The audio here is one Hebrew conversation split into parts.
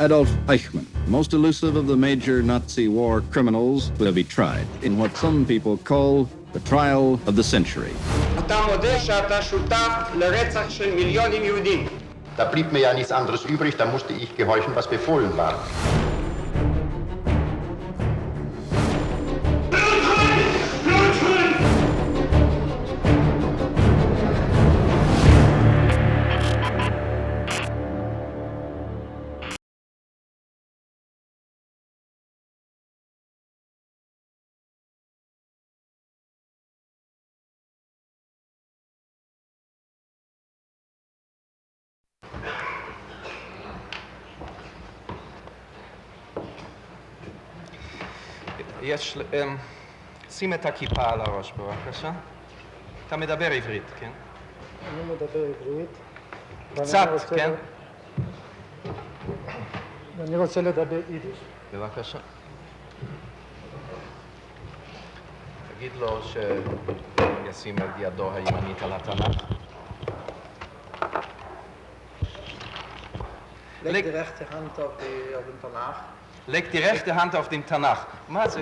Adolf Eichmann, most elusive of the major Nazi war criminals, will be tried in what some people call the trial of the century. אתה מודה שאתה שותף לרצח של מיליונים יהודים. Da blieb mir ja nichts anderes übrig, da musste ich gehorchen, was befohlen war. שים את הכיפה על הראש בבקשה. אתה מדבר עברית, כן? אני מדבר עברית. קצת, כן? ואני רוצה לדבר יידיש. בבקשה. תגיד לו שישים את ידו הימנית על התנ"ך. Leg die rechte Hand auf den Tanach. Leg die rechte Hand auf den Tanach. מה זה?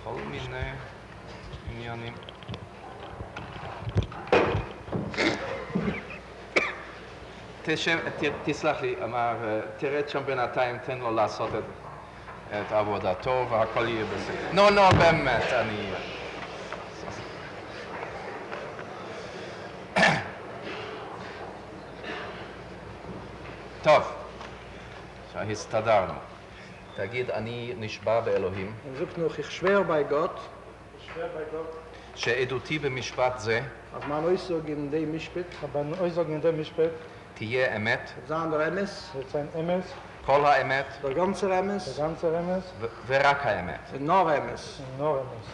כל מיני עניינים. תסלח לי, אמר, תרד שם בינתיים, תן לו לעשות את עבודתו והכל יהיה בסדר. נו, באמת, אני... טוב, הסתדרנו. תגיד, אני נשבע באלוהים. Sucht noch, ich schwör bei Gott. שעדותי במשפט זה Als man Aussage in dem Mischpet. Aber Aussage in dem Mischpet. תהיה אמת. Sein der Emes. Sein Emes. כל האמת. Der ganze Emes. Der ganze Emes. ורק האמת. Nur Emes. Nur Emes.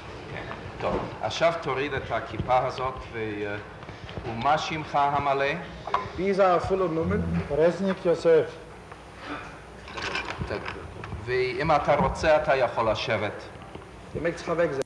טוב, עכשיו תוריד את הכיפה הזאת ומה שמך המלא? Wie ist er voller Nummern? Resnik Yosef. ואם אתה רוצה אתה יכול לשבת. Die möchte sich weg sein.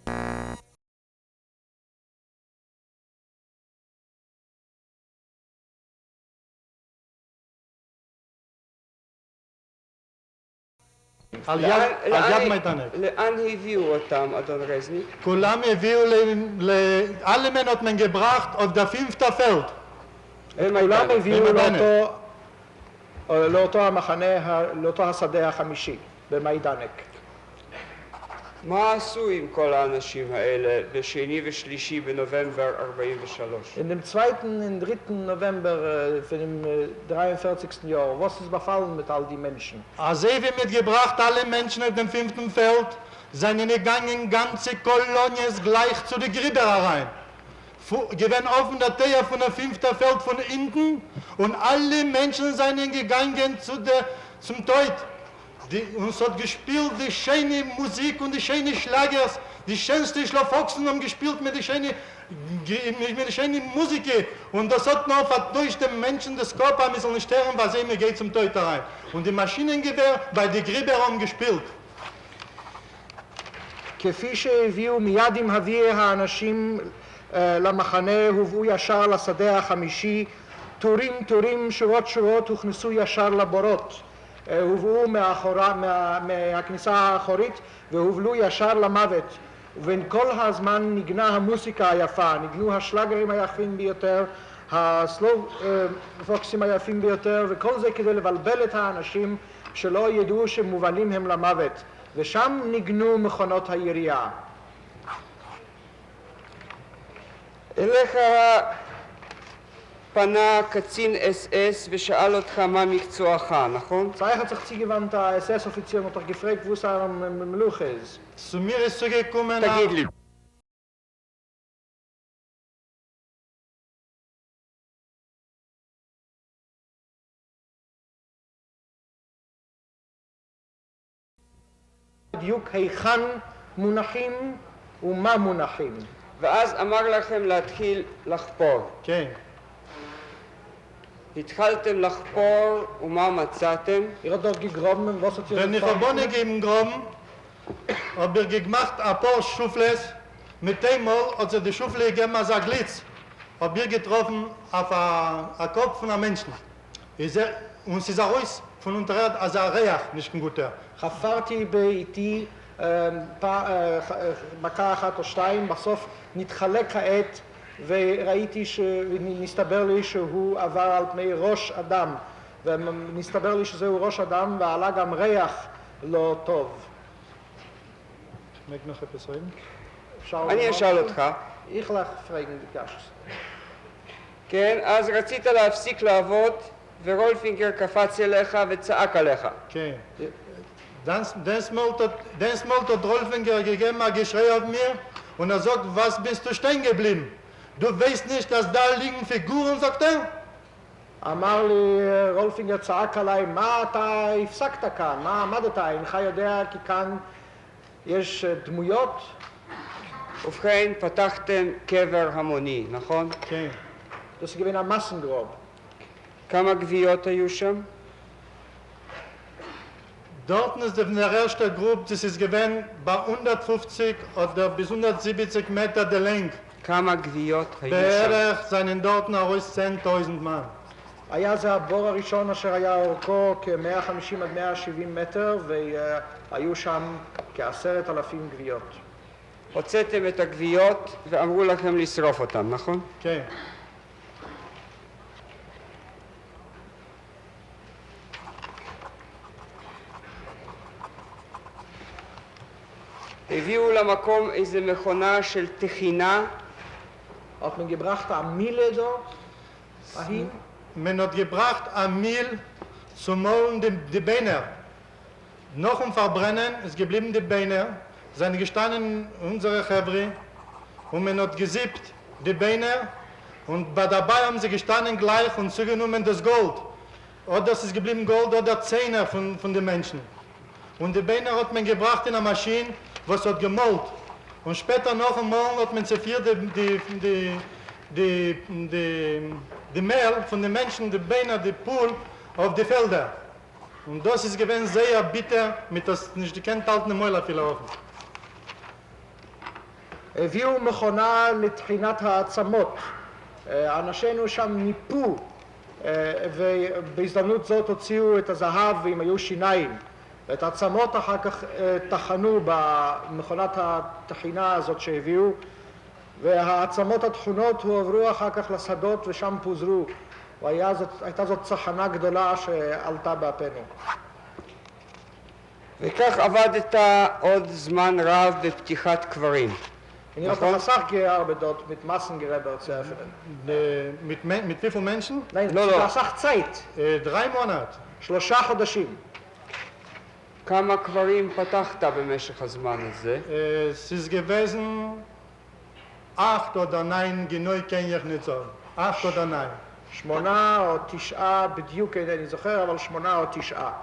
על יד מיידנק. לאן הביאו אותם, אדון רזניק? כולם הביאו alle men hat man gebracht auf der 5. Feld. כולם הביאו לאותו המחנה, לאותו השדה החמישי, במיידנק. מה עשו עם כל האנשים האלה בשני ושלישי בנובמבר 43? In dem 2. und 3. November von dem 43. Jahr, was ist befallen mit all die Menschen? Als wir mitgebracht alle Menschen auf dem 5. Feld, sind gegangen ganze Kolonien gleich zu den Griber herein. Gewinn offen der Tür von der 5. Feld von hinten und alle Menschen sind gegangen zum Teut. Uns hat gespielt die schöne Musik und die schöne Schlagers, die schönste Schlaffoxen haben gespielt mit der schönen Musik und das hat noch durch den Menschen das Körper ein bisschen sterben, was immer geht zum Teut rein. Und die Maschinengewehr bei den Griber haben gespielt. כפי שהביאו מיד עם הביא האנשים למחנה, הובאו ישר לשדה החמישי, טורים, שורות, הוכנסו ישר לבורות. הובאו מהכניסה האחורית והובלו ישר למוות. ובין כל הזמן נגנה המוסיקה היפה, נגנו השלגרים היפים ביותר, הסלובוקסים היפים ביותר, וכל זה כדי לבלבל את האנשים שלא ידעו שמובלים הם למוות. ושם נגנו מכונות הירייה. אליך פנה קצין אס-אס ושאל אותך מה מקצועך, נכון? Zwei hat sich zugewandt, der SS-Offizier und hat gefragt, wo es am Meluch ist. Zu mir ist zugekommen... תגיד לי. בדיוק היכן מונחים ומה מונחים. ואז אמר לכם להתחיל לחפור. כן. התחלתם לחפור ומה מצאתם? Ihr habt dort gegraben, was hat ihr Wenn ich verbunden gegeben graben, habe ich gemacht ein paar Schufles, mit dem Mal hat sie die Schufle gegeben als ein Glitz, habe ich getroffen auf einen Kopf von einem Menschen. Und es ist auch aus von unter Erde, also ein Reach, nicht ein guter. חפרתי באיתי מכה אחת או שתיים, בסוף נתחלק העט וראיתי ונסתבר לי שהוא עבר על פני ראש אדם, ונסתבר לי שזהו ראש אדם ועלה גם ריח לא טוב. Schmeckt noch etwas rein? אני אשאל אותך. איך לך פרגן ביקשת? כן, אז רצית להפסיק לעבוד, ורולפינגר קפץ אליך וצעק עליך. Okay. Dann smollt hat Rolfinger gegeben ein Geschrei auf mir und er sagt, was bist du stehen geblieben? Du weißt nicht, dass da liegen Figuren, sagt er? אמר לי, רולפינגר צעק עליי, מה אתה הפסקת כאן? מה עמדת? אינך יודע כי כאן יש דמויות? ובכן, פתחתם קבר המוני, נכון? כן. Das ist gewesen ein Massengrab. כמה גוויות היו שם? Dort ist der erste Gruppe, das ist gewesen bei 150 oder bis 170 Meter der Länge. כמה גוויות היו שם? בערך seinen dort aus 10,000 Mann. היה זה הבור הראשון אשר היה אורכו כ-150 עד 170 מטר, והיו שם כ10,000 גוויות. הוצאתם את הגוויות ואמרו לכם לשרוף אותם, נכון? כן. הביאו למקום איזה מכונה של טחינה. Hat man gebracht am Mille dort, dahin? Man hat gebracht am Mehl zu malen die Beine. Noch im Verbrennen ist geblieben die Beine, sind gestanden unsere Chevri und man hat gesiebt die Beine und dabei haben sie gestanden gleich und zugenommen das Gold. Oder es ist geblieben Gold oder Zähne von den Menschen. Und die Beine hat man gebracht in eine Maschine, was hat gemalt. Und später noch einmal hat man zerfiert die Mehl von den Menschen, die Beine, die Pool auf die Felder. Und das ist gewesen sehr bitter, mit das nicht gekannt halten Mäuler viel laufen. הביאו מכונה לטחינת העצמות. אנשינו שם ניפו, ובהזדמנות זאת הוציאו את הזהב ואם היו שיניים. ואת העצמות אחר כך טחנו במכונת הטחינה הזאת שהביאו, והעצמות התכונות הועברו אחר כך לשדות ושם פוזרו. והייתה זאת צחנה גדולה שעלתה באפנו. וכך עבדת עוד זמן רב בפתיחת קברים. Ich habe das auch gearbeitet dort mit Massengräber zu öffnen. Mit wie vielen Menschen? Nein, das auch Zeit. 3 Monate. 3 חודשים. כמה קברים פתחת במשך הזמן הזה? Es ist gewesen 8 oder 9, genau kann ich nicht sagen. 8 oder 9. 8 או 9, בדיוק אינני זוכר, אבל 8 או 9.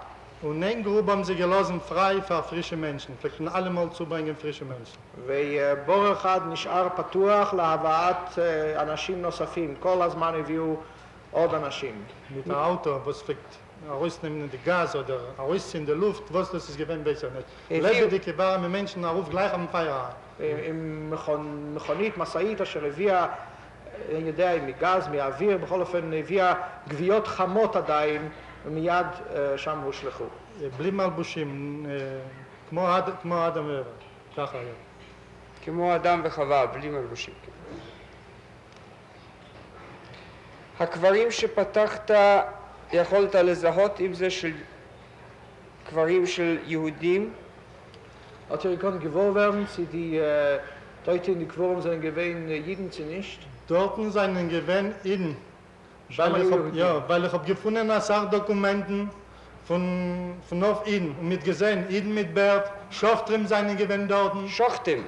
Und in Grube haben sie gelassen frei für frische Menschen. Vielleicht alle mal zubringen frische Menschen. ובור אחד נשאר פתוח להבאת אנשים נוספים. כל הזמן הביאו עוד אנשים. Mit dem Auto, was vielleicht rausnehmen in die Gas oder rausziehen in die Luft, was das ist gewesen, weiß ich nicht. Lebendige warme Menschen, er ruft gleich am Feierabend. עם מכונית, משאית אשר הביאה, אני יודע, מגז, מהאוויר, בכל אופן הביאה גוויות חמות עדיין, ומיד שם הושלחו. בלי מלבושים, כמו אדם ואווה, ככה היה. כמו אדם וחווה, בלי מלבושים. הקברים שפתחת, יכולת לזהות אם זה של קברים של יהודים? Hat ihr gekonnt gewohnt werden, sie die Leute in die Quorum sind gewesen, jeden sie nicht? Dorten seinen gewähnt in. Weil ich habe gefunden, eine Sachdokumenten von auf ihn und mit gesehen, ihn mit Bert, Schochtrim seinen gewähnt dorten. שוחטים.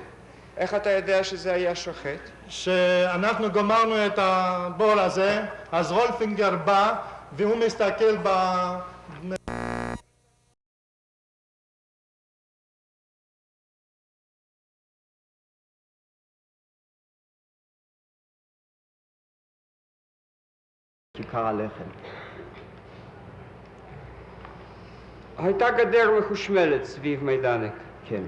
איך אתה יודע שזה היה שוחט? שאנחנו גמרנו את הבור הזה, אז רולפינגר בא והוא מסתכל כיכר הלחם. הייתה גדר מחושמלת סביב מיידנק. כן.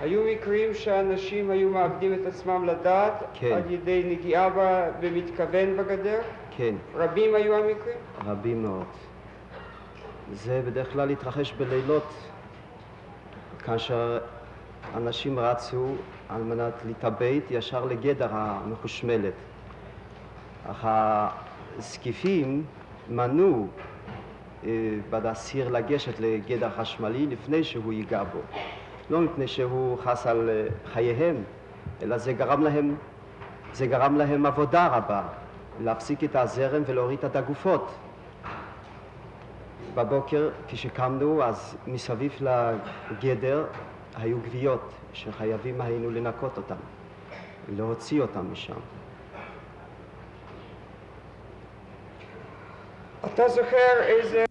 היו מקרים שאנשים היו מאבדים את עצמם לדעת כן. על ידי נגיעה במתכוון בגדר? כן, רבים היו המקרים? רבים מאוד. זה בדרך כלל התרחש בלילות, כאשר אנשים רצו על מנת להתאבד ישר לגדר המחושמלת. אך הזקיפים מנעו בעד האסיר לגשת לגדר חשמלי לפני שהוא ייגע בו. לא מפני שהוא חס על חייהם, אלא זה גרם להם עבודה רבה, להפסיק את הזרם ולהוריד את הגופות. בבוקר כשקמנו, אז מסביב לגדר היו גוויות שחייבים היינו לנקות אותם, להוציא אותם משם. אתה זוכר איזה...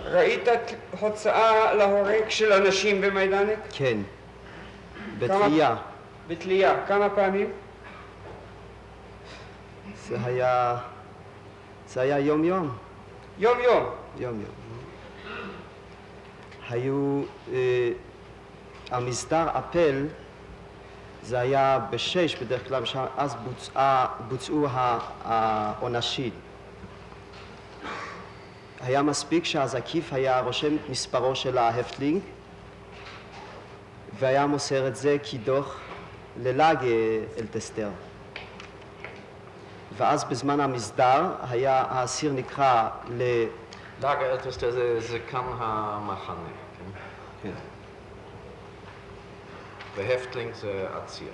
ראית הוצאה להורג של אנשים במיידנק? כן, בתלייה. בתלייה. כמה פעמים? זה היה יום יום. יום יום. יום יום. היו, המסדר אפל, זה היה ב6 בדרך כלל, אז בוצעו העונשים. היה מספיק שהזקיף היה רושם את מספרו של ההפטלינג והיה מוסר את זה כדוח ללאג אלטסטר. ואז בזמן המסדר היה האסיר נקרא לאג אלטסטר זה כאן המחנה, כן? כן. והפטלינג זה עציר.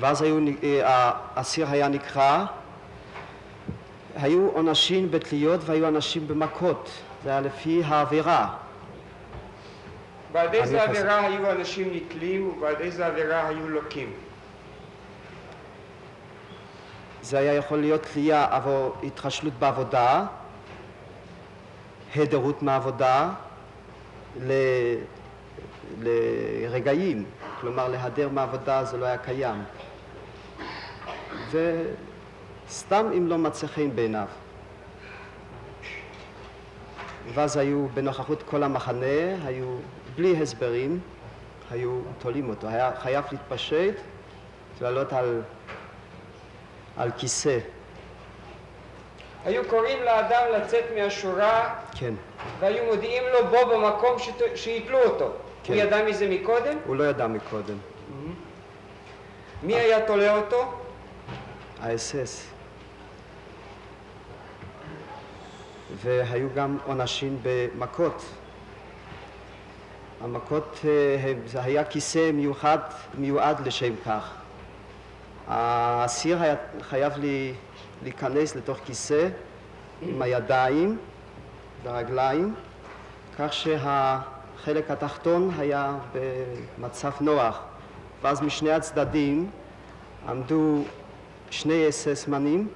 ואז האסיר היה נקרא, היו עונשים בתליות והיו אנשים במכות, זה היה לפי העבירה. בעד איזה עבירה היו אנשים נתלים ובעד איזה עבירה היו לוקים? זה היה יכול להיות תלייה עבור התחשלות בעבודה, היעדרות מהעבודה לרגעים, כלומר להיעדר מהעבודה זה לא היה קיים. וסתם אם לא מצא חן בעיניו. ואז היו בנוכחות כל המחנה, היו בלי הסברים, היו תולים אותו. היה חייב להתפשט ולעלות על כיסא. היו קוראים לאדם לצאת מהשורה, כן. והיו מודיעים לו בו במקום שיתלו אותו. כן. הוא ידע מזה מקודם? הוא לא ידע מקודם. מי היה תולה אותו? האס-אס. והיו גם עונשים במכות. המכות, זה היה כיסא מיועד לשם כך. האסיר היה חייב להיכנס לתוך כיסא עם הידיים והרגליים, כך שהחלק התחתון היה במצב נוח. ואז משני הצדדים עמדו שני אס-אסמנים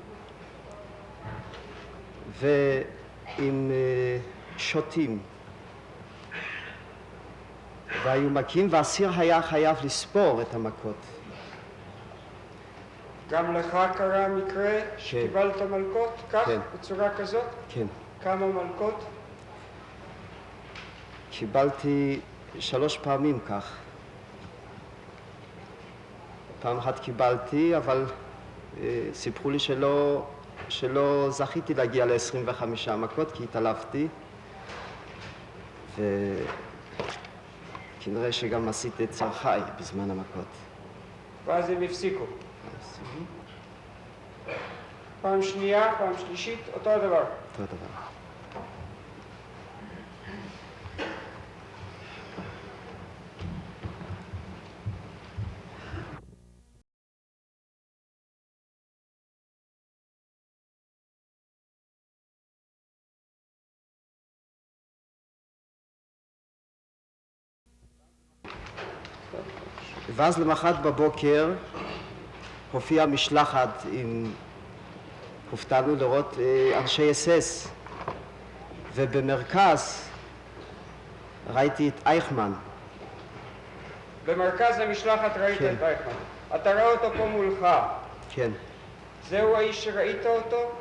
ועם שוטים. והיו מכים, והאסיר היה חייב לספור את המכות. גם לך קרה מקרה שקיבלת מלקות כך, כן. בצורה כזאת? כן. כמה מלקות? קיבלתי 3 פעמים כך. פעם אחת קיבלתי, אבל סיפרו לי שלא זכיתי להגיע ל-25 מכות כי התעלפתי, וכנראה שגם עשיתי את צרכי בזמן המכות. ואז הם הפסיקו. פעם שנייה, פעם שלישית, אותו הדבר. אותו דבר. ואז למחרת בבוקר הופיעה משלחת הופתענו לראות אנשי אס-אס, ובמרכז ראיתי את אייכמן. במרכז המשלחת ראית כן. את אייכמן. אתה רואה אותו פה מולך. כן. זהו האיש שראית אותו?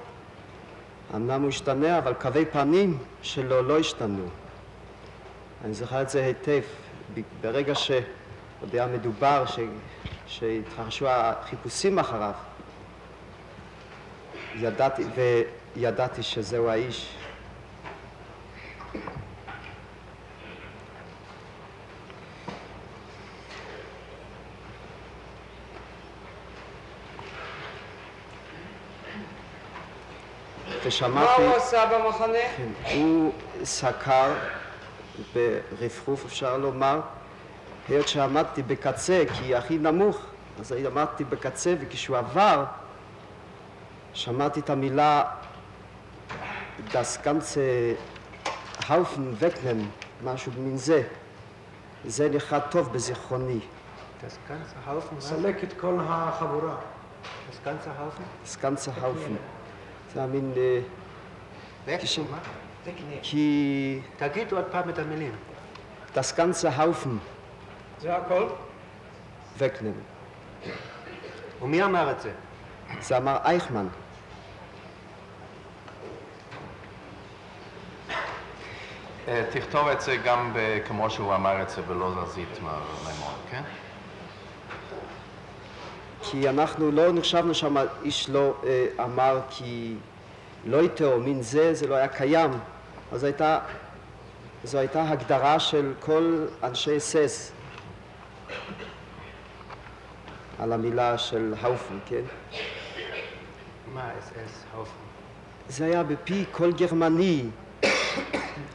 אמנם הוא השתנה, אבל קווי פנים שלו לא השתנו. אני זוכר את זה היטב. ברגע שעוד היה מדובר שהתרחשו החיפושים אחריו, ידעתי שזהו האיש. מה הוא עשה במחנה? הוא סקר ברפרוף, אפשר לומר, היות שעמדתי בקצה, כי הכי נמוך, אז עמדתי בקצה, וכשהוא עבר, שמעתי את המילה das ganze Haufen wegnehmen, משהו מן זה. זה נחרט טוב בזיכרוני. Das ganze Haufen? סלק את כל החבורה. Das ganze Haufen? Das ganze Haufen. זה היה מין... Wegnehmen? כי... תגיד עוד פעם את המילים. Das ganze Haufen זה הכל? wegnehmen. ומי אמר את זה? זה אמר אייכמן. תכתוב את זה גם כמו שהוא אמר את זה ולא זזית מימון, כן? כי אנחנו לא נחשבנו שם, איש לא אמר כי לא איתו, מין זה לא היה קיים. אז זו הייתה הגדרה של כל אנשי סס על המילה של האופן, כן? מה אס האופן? זה היה בפי כל גרמני,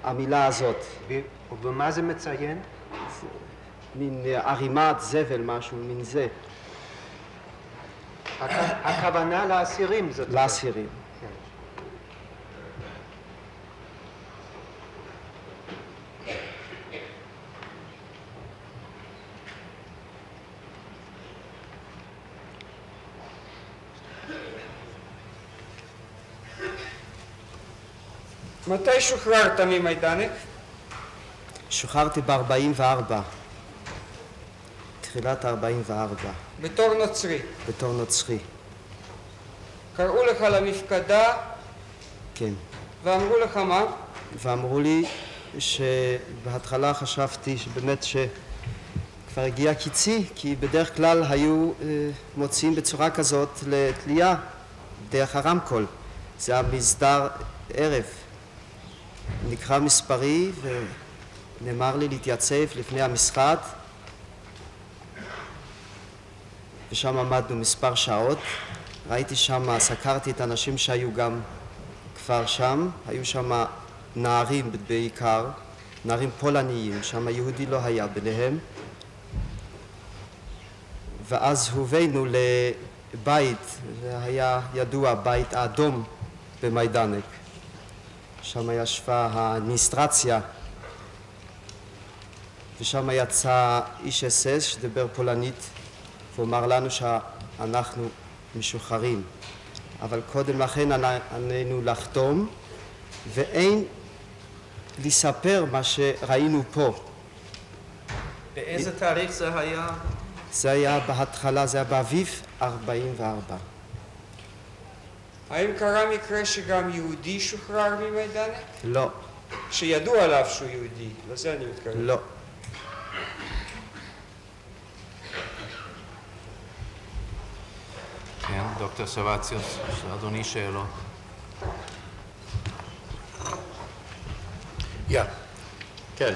המילה הזאת. ובמה זה מציין? מין ערימת זבל, משהו, מין זה. הכוונה לאסירים זאת. לאסירים. מתי שוחררת ממיידנק? שוחררתי ב-44. תחילת 44. בתור נוצרי. בתור נוצרי. קראו לך למפקדה כן. ואמרו לך מה? ואמרו לי שבהתחלה חשבתי שבאמת שכבר הגיע קיצי, כי בדרך כלל היו מוציאים בצורה כזאת לתלייה דרך הרמקול. זה היה מסדר ערב. נקרא מספרי ונאמר לי להתייצב לפני המשרד, ושם עמדנו מספר שעות. ראיתי שם, סקרתי את האנשים שהיו גם כבר שם, היו שם נערים בעיקר, נערים פולניים, שם יהודי לא היה ביניהם. ואז הובאנו לבית, זה היה ידוע, בית האדום במיידנק. שם ישבה האדמיניסטרציה, ושם יצא איש אס-אס שדיבר פולנית, ואומר לנו שאנחנו משוחררים. אבל קודם לכן עלינו לחתום, ואין לספר מה שראינו פה. באיזה תאריך זה היה? זה היה בהתחלה, זה היה באביב 44. האם קרה מקרה שגם יהודי שוחרר ממיידנק? לא. שידוע עליו שהוא יהודי, לזה אני מתכוון. לא. כן, דוקטור סבציוס, אדוני שאלות. Ja. כן.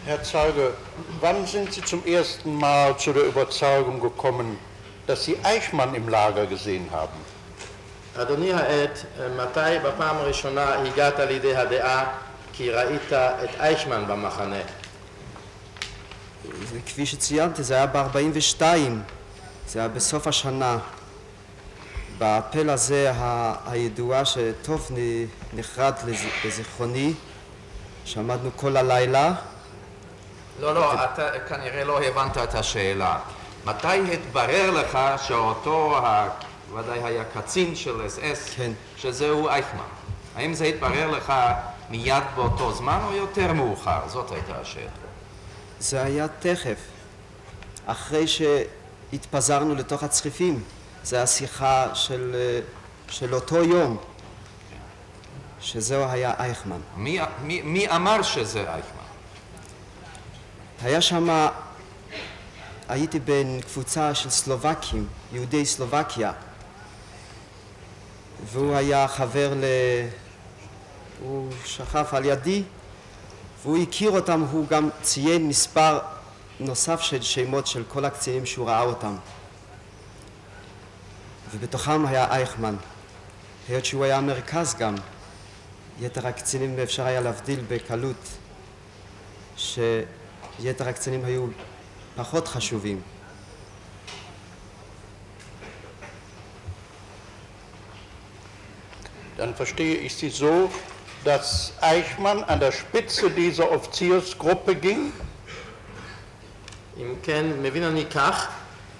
Herr Zeuge, wann sind Sie zum ersten Mal zu der Überzeugung gekommen, dass Sie Eichmann im Lager gesehen haben? אדוני העד, מתי בפעם הראשונה הגעת לידי הדעה כי ראית את אייכמן במחנה? כפי שציינתי, זה היה ב-42, זה היה בסוף השנה. בפל הזה הידועה שטוב נחרד לזיכרוני, שעמדנו כל הלילה. לא, אתה כנראה לא הבנת את השאלה. מתי התברר לך שאותו, ודאי היה קצין של אס-אס, כן. שזהו אייכמן? האם זה התברר לך מיד באותו זמן או יותר מאוחר? זאת הייתה השאלה. זה היה תכף, אחרי שהתפזרנו לתוך הצריפים. זה היה שיחה של של אותו יום, שזהו היה אייכמן. מי אמר שזה אייכמן? היה שם, הייתי בין קבוצה של סלובקים, יהודי סלובקיה, והוא היה חבר הוא שכב על ידי, והוא הכיר אותם, הוא גם ציין מספר נוסף של שמות של כל הקצינים שהוא ראה אותם. ובתוכם היה אייכמן, היות שהוא היה מרכז גם. יתר הקצינים אפשר היה להבדיל בקלות שיתר הקצינים היו פחות חשובים. Dann verstehe ich Sie so, dass Eichmann an der Spitze dieser Offiziersgruppe ging. אם כן, מבין אני כך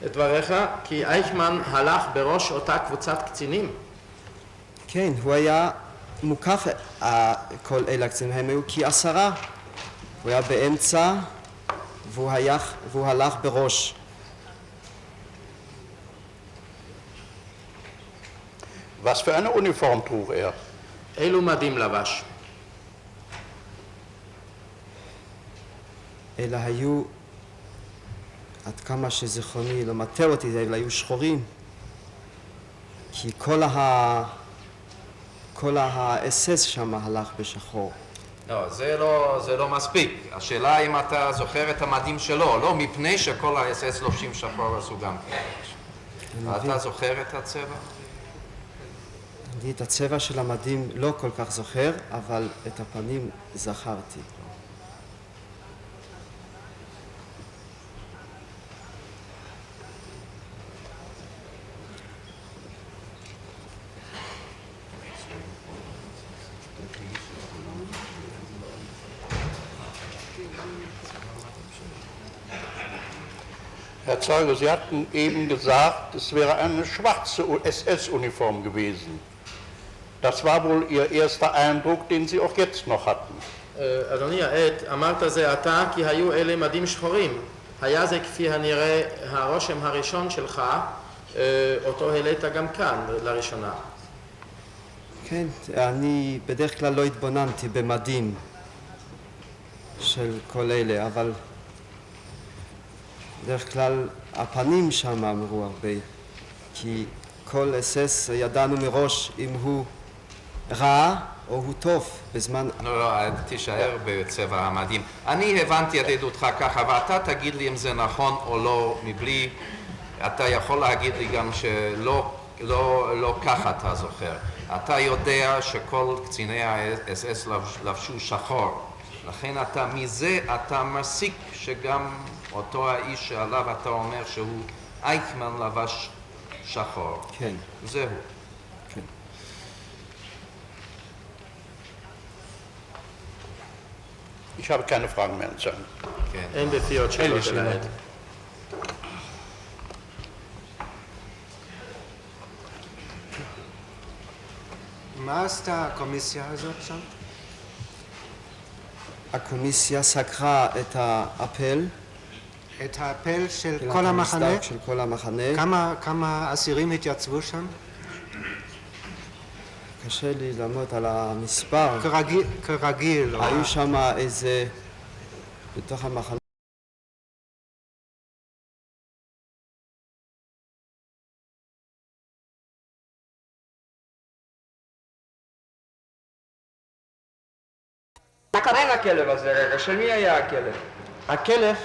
את דבריך, כי אייכמן הלך בראש אותה קבוצת קצינים. כן, הוא היה מוקף, כל אלה הקצינים הם היו כ10. הוא היה באמצע והוא הלך בראש. Was für eine Uniform trug er? אילו מדים לבש? אלה היו, עד כמה שזיכרוני לא מטעה אותי, אלה היו שחורים. כי כל ה-SS שם הלך בשחור. לא, זה לא מספיק. השאלה אם אתה זוכר את המדים שלו, לא מפני שכל ה-SS לובשים שחור עשו גם כן. אתה זוכר את הצבע? אני את הצבע של המדים לא כל כך זוכר, אבל את הפנים זכרתי. Herr Zeuge, Sie hatten eben gesagt, es wäre eine schwarze SS-Uniform gewesen. Das war wohl Ihr erster Eindruck, den Sie auch jetzt noch hatten. אדוני העד, אמרת זה אתה כי היו אלה מדים שחורים. היה זה כפי הנראה הרושם הראשון שלך, אותו העלית גם כאן לראשונה. כן, אני בדרך כלל לא התבוננתי במדים של כל אלה, אבל בדרך כלל הפנים שם אמרו הרבה, כי כל SS ידענו מראש אם הוא רע או הוא טוב בזמן... לא, תישאר בצבע המדים. אני הבנתי את עדותך ככה, ואתה תגיד לי אם זה נכון או לא, מבלי... אתה יכול להגיד לי גם שלא ככה אתה זוכר. אתה יודע שכל קציני ה-SS לבשו שחור. לכן מזה אתה מסיק שגם אותו האיש שעליו אתה אומר שהוא אייכמן לבש שחור. כן. זהו. כן. Ich habe keine Fragen mehr an כן. אין בפיות שאלות אל העד. מה עשתה הקומיסיה הזאת שם? הקומיסיה סקרה את האפל. את האפל של כל המחנה? של כל המחנה. כמה אסירים התייצבו שם? קשה לי לעמוד על המספר. כרגיל. היו שם איזה... בתוך המחנה. מה קרה לכלב הזה רגע? של מי היה הכלב? הכלב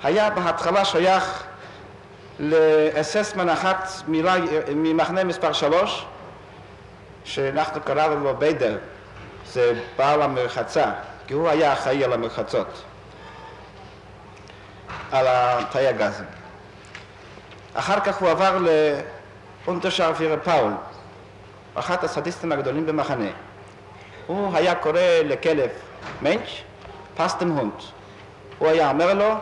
היה בהתחלה שייך לאס.אס מנחת ממחנה מספר 3, שאנחנו קראנו לו ביידר, זה בעל המרחצה, כי הוא היה אחראי על המרחצות, על תאי הגזים. אחר כך הוא עבר לאונטרשארפירר פאול, אחת הסדיסטים הגדולים במחנה. הוא היה קורא לכלב מנץ' פסטם הונט. הוא היה אומר לו,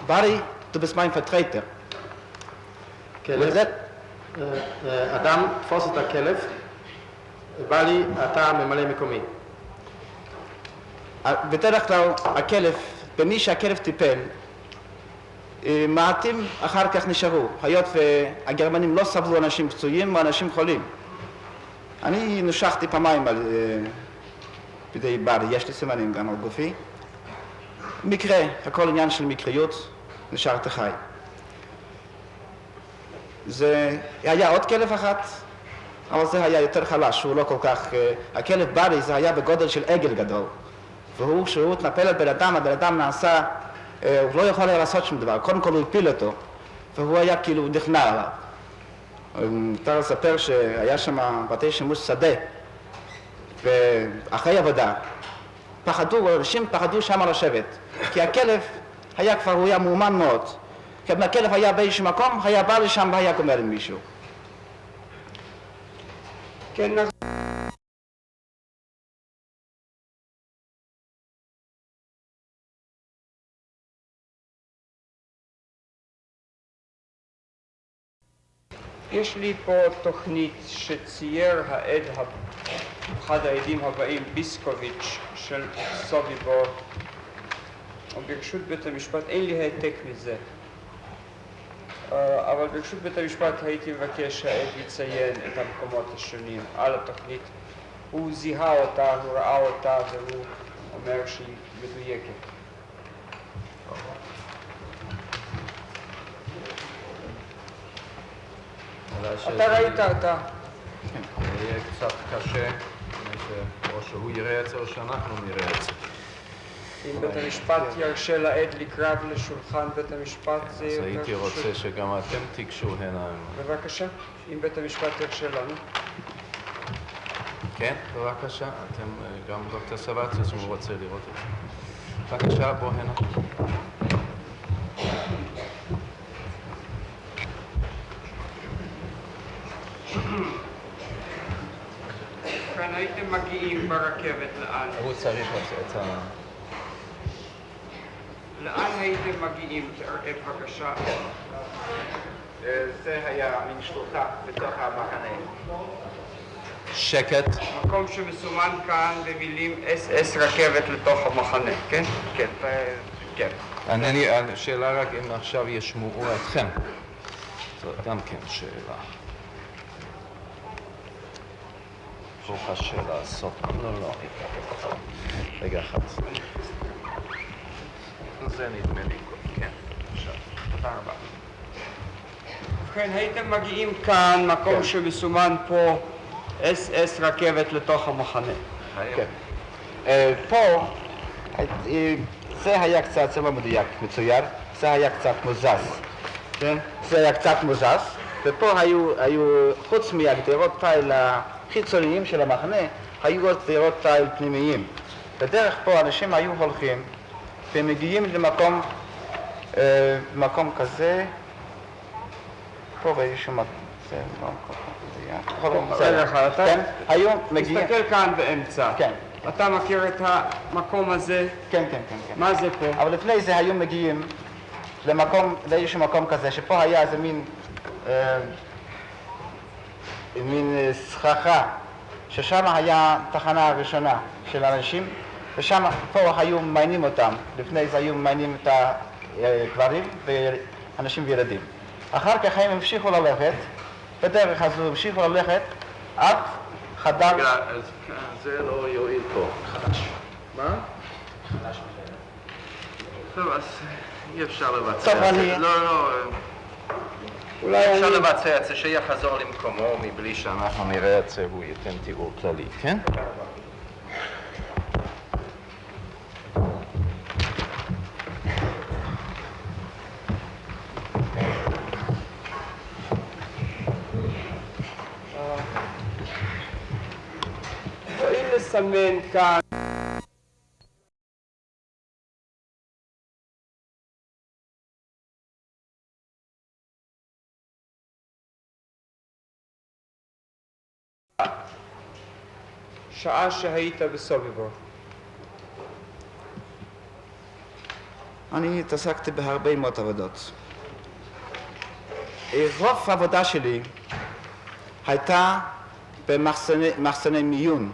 ברי, du bist mein Vertreter. אדם תפוס את הכלב, ברי, אתה ממלא מקומי. בדרך כלל הכלב, במי שהכלב טיפל, מעטים אחר כך נשארו, היות והגרמנים לא סבלו אנשים פצועים או אנשים חולים. אני נושכתי פעמיים על בידי ברי, יש לי סימנים גם על גופי. מקרה, הכל עניין של מקריות, נשארתי חי. זה היה עוד כלב אחת, אבל זה היה יותר חלש, הוא לא כל כך... הכלב ברי זה היה בגודל של עגל גדול, והוא, כשהוא התנפל על בן אדם, הבן אדם נעשה... הוא לא יכול היה לעשות שום דבר, קודם כל הוא הפיל אותו, והוא היה כאילו נכנע עליו. מותר לספר שהיה שם בתי שימוש שדה, ואחרי עבודה, אנשים פחדו שם לשבת, כי הכלב היה כבר, הוא היה מאומן מאוד. כי אם הכלב היה באיזשהו מקום, היה בא לשם והיה גומר עם מישהו. כן, יש לי פה תוכנית שצייר אחד העדים הבאים, ביסקוביץ' של סוביבור, וברשות בית המשפט, אין לי העתק מזה, אבל ברשות בית המשפט הייתי מבקש שהעד יציין את המקומות השונים על התוכנית. הוא זיהה אותה, הוא ראה אותה והוא אומר שהיא מדויקת. אתה ראית אותה. זה יהיה קצת קשה, או שהוא יראה את זה או שאנחנו נראה את זה. אם בית המשפט ירשה לעד לקרב לשולחן בית המשפט זה יותר אז הייתי רוצה שגם אתם תיגשו הנה. בבקשה, אם בית המשפט ירשה לנו. כן, בבקשה, אתם גם דוקטור סבציוס, הוא רוצה לראות את זה. בבקשה, בוא הנה. כאן הייתם מגיעים ברכבת לאן? הוא צריך את ה... לאן הייתם מגיעים? תראה בבקשה. זה היה מין שלוחה בתוך המחנה. שקט. מקום שמסומן כאן במילים SS רכבת לתוך המחנה, כן? כן, כן. השאלה רק אם עכשיו ישמעו אתכם. זאת גם כן שאלה. פה קשה לעשות. לא. רגע אחד. זה נדמה לי, כן. עכשיו, תודה רבה. ובכן, הייתם מגיעים כאן, מקום שמסומן פה SS רכבת לתוך המחנה. כן. פה, זה היה קצת, זה לא מדויק, מצויר, זה היה קצת מוזז. כן? זה היה קצת מוזז, ופה היו, חוץ מהגדרות תיל החיצוניים של המחנה, היו עוד גדרות תיל פנימיים. בדרך פה אנשים היו הולכים ומגיעים למקום כזה, פה באיזשהו מקום, זה לא כל כך מדויק. כן, היו מגיעים... תסתכל כאן באמצע. כן. אתה מכיר את המקום הזה? כן. מה זה פה? אבל לפני זה היו מגיעים לאיזשהו מקום כזה, שפה היה איזה מין סככה, ששם היה תחנה הראשונה של אנשים, ושם, פה היו מעיינים אותם, לפני זה היו מעיינים את הגברים ואנשים וילדים. אחר כך הם המשיכו ללכת, בדרך הזו המשיכו ללכת עד חדר... רגע, אז זה לא יועיל פה. מה? טוב, אז אי אפשר לבצע טוב, את זה. לא. אולי אפשר לבצע את זה, שיחזור למקומו מבלי שאנחנו נראה את זה, הוא ייתן תיאור כללי, כן? רואים לסמן כאן שעה שהיית בסוביבור. אני התעסקתי בהרבה מאוד עבודות. רוב העבודה שלי הייתה במחסני מיון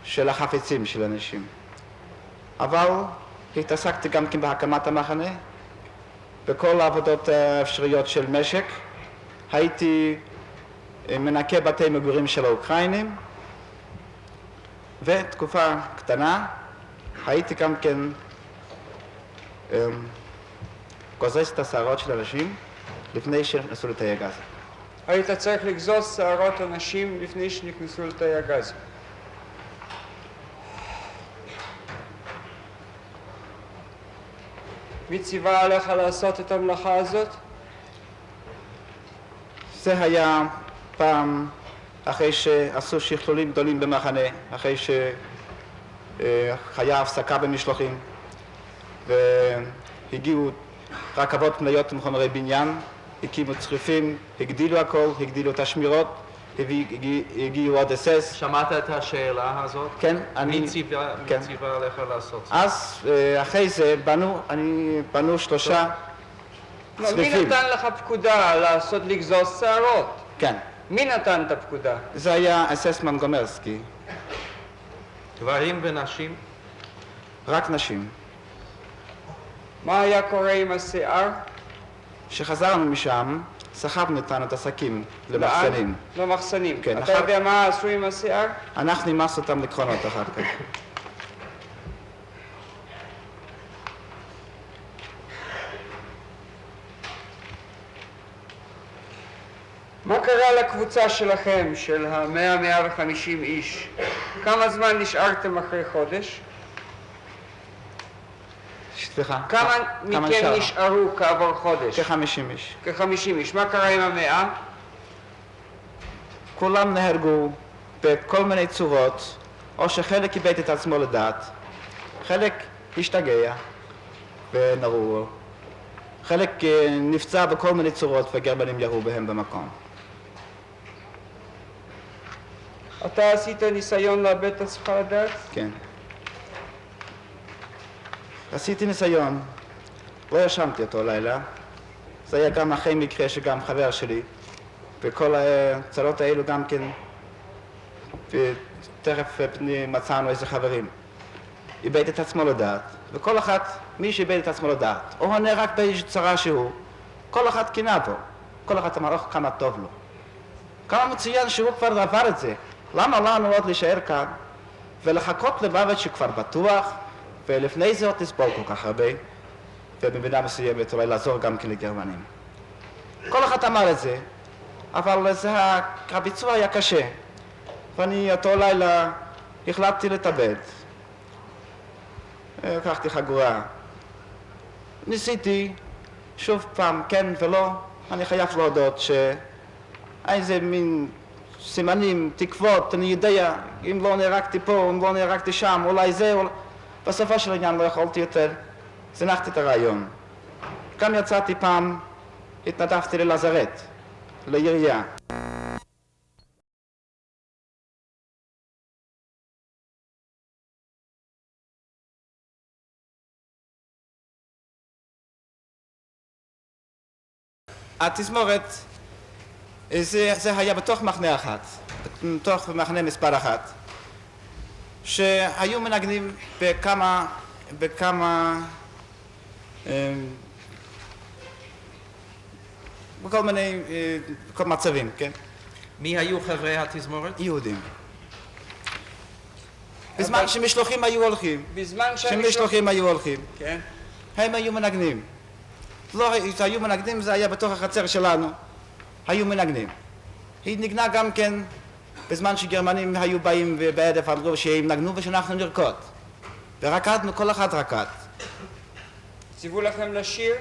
של החפצים של אנשים. אבל התעסקתי גם כן בהקמת המחנה, בכל העבודות האפשריות של משק. הייתי מנקה בתי מגורים של האוקראינים, ותקופה קטנה הייתי גם כן גוזס את השערות של אנשים לפני שנכנסו לתאי הגז. היית צריך לגזוז שערות אנשים לפני שנכנסו לתאי הגז. מי ציווה עליך לעשות את המלאכה הזאת? זה היה פעם אחרי שעשו שכלולים גדולים במחנה, אחרי שהיה הפסקה במשלוחים והגיעו רכבות פנויות עם חומרי בניין, הקימו צריפים, הגדילו הכל, הגדילו את השמירות, הגיעו עוד אס-אס. שמעת את השאלה הזאת? כן, מי ציווה עליך לעשות? אז אחרי זה בנו 3 מי צריפים. נתן לך פקודה לגזוז שערות? כן. מי נתן את הפקודה? זה היה אס-אס מנגומרסקי. גברים ונשים? רק נשים. מה היה קורה עם השיער? כשחזרנו משם, סחבנו איתנו את השקים למחסנים. למחסנים. כן, אתה יודע מה עשו עם השיער? אנחנו נמאס אותם לקרונות אחר כך. מה קרה לקבוצה שלכם, של 150 איש? כמה זמן נשארתם אחרי חודש? סליחה. כמה מכם נשארו כעבור חודש? כ-50 איש. כ-50 איש. מה קרה עם 100? כולם נהרגו בכל מיני צורות, או שחלק איבד את עצמו לדעת, חלק השתגע ונרו, חלק נפצע בכל מיני צורות והגרמנים ירו בהם במקום. אתה עשית ניסיון לאבד את עצמך לדעת? כן. עשיתי ניסיון, לא ישנתי אותו לילה. זה היה גם אחרי מקרה שגם חבר שלי, וכל הצרות האלו גם כן, ותכף מצאנו איזה חברים. איבד את עצמו לדעת, וכל אחת, מי שאיבד את עצמו לדעת, או נהרג באיזו צרה שהוא, כל אחת קינה בו, כל אחת אמר, כמה טוב לו. כמה מצוין שהוא כבר עבר את זה. למה לנו עוד להישאר כאן ולחכות למוות שכבר בטוח, ולפני זה עוד לסבול כל כך הרבה, ובמידה מסוימת אולי לעזור גם כן לגרמנים. כל אחד אמר את זה, אבל הביצוע היה קשה, ואני אותו לילה החלטתי להתאבד. לקחתי חגורה. ניסיתי שוב פעם כן ולא, אני חייב להודות שאיזה מין סימנים, תקוות, אני יודע, אם לא נהרגתי פה, אם לא נהרגתי שם, אולי זה, בסופו של עניין לא יכולתי יותר, זנחתי את הרעיון. גם יצאתי פעם, התנדבתי ללזרת, לעירייה. התזמורת, זה היה בתוך מחנה אחת, בתוך מחנה מספר אחת, שהיו מנגנים בכל מיני מצבים, כן? מי היו חברי התזמורת? יהודים. בזמן שמשלוחים היו הולכים, כן. הם היו מנגנים. לא היו מנגנים, זה היה בתוך החצר שלנו, היו מנגנים. היא נגנה גם כן בזמן שגרמנים היו באים בערב אמרו שהם נגנו ושאנחנו נרקוד. ורקדנו, כל אחד רקד. ציוו לכם לשיר?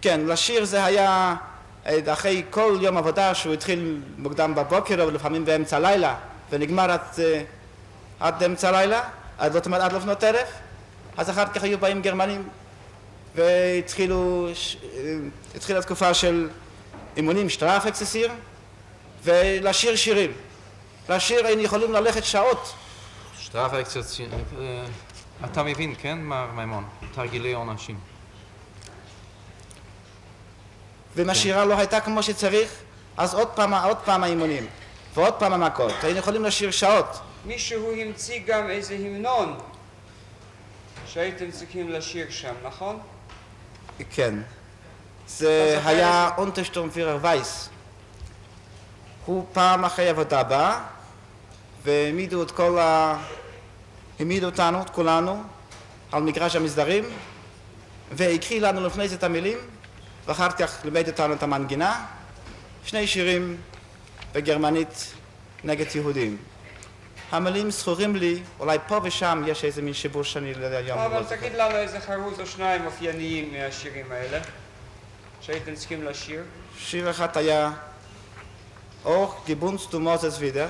כן, לשיר זה היה אחרי כל יום עבודה שהוא התחיל מוקדם בבוקר או לפעמים באמצע הלילה ונגמר עד אמצע הלילה, זאת אומרת עד לפנות ערב. אז אחר כך היו באים גרמנים והתחילה תקופה של אימונים שטראף אקססיר ולשיר שירים. לשיר היינו יכולים ללכת שעות. שטראף אקססיר, אתה מבין, כן, מר מימון? תרגילי עונשים. ואם השירה לא הייתה כמו שצריך, אז עוד פעם האימונים ועוד פעם המכות. היינו יכולים לשיר שעות. מישהו המציא גם איזה המנון שהייתם צריכים לשיר שם, נכון? כן. זה היה אונטרשטורמפירר וייס. הוא פעם אחרי עבודה בא, והעמידו אותנו, את כולנו, על מגרש המסדרים, והקריא לנו לפני זה את המילים, ואחר כך לימד אותנו את המנגינה, 2 שירים בגרמנית נגד יהודים. המילים זכורים לי, אולי פה ושם יש איזה מין שיבוש שאני היום לא אבל זוכר. תגיד לנו איזה חרוז או 2 אופייניים מהשירים האלה, שהייתם צריכים לשיר. שיר אחד היה Och gebunst du Moses wieder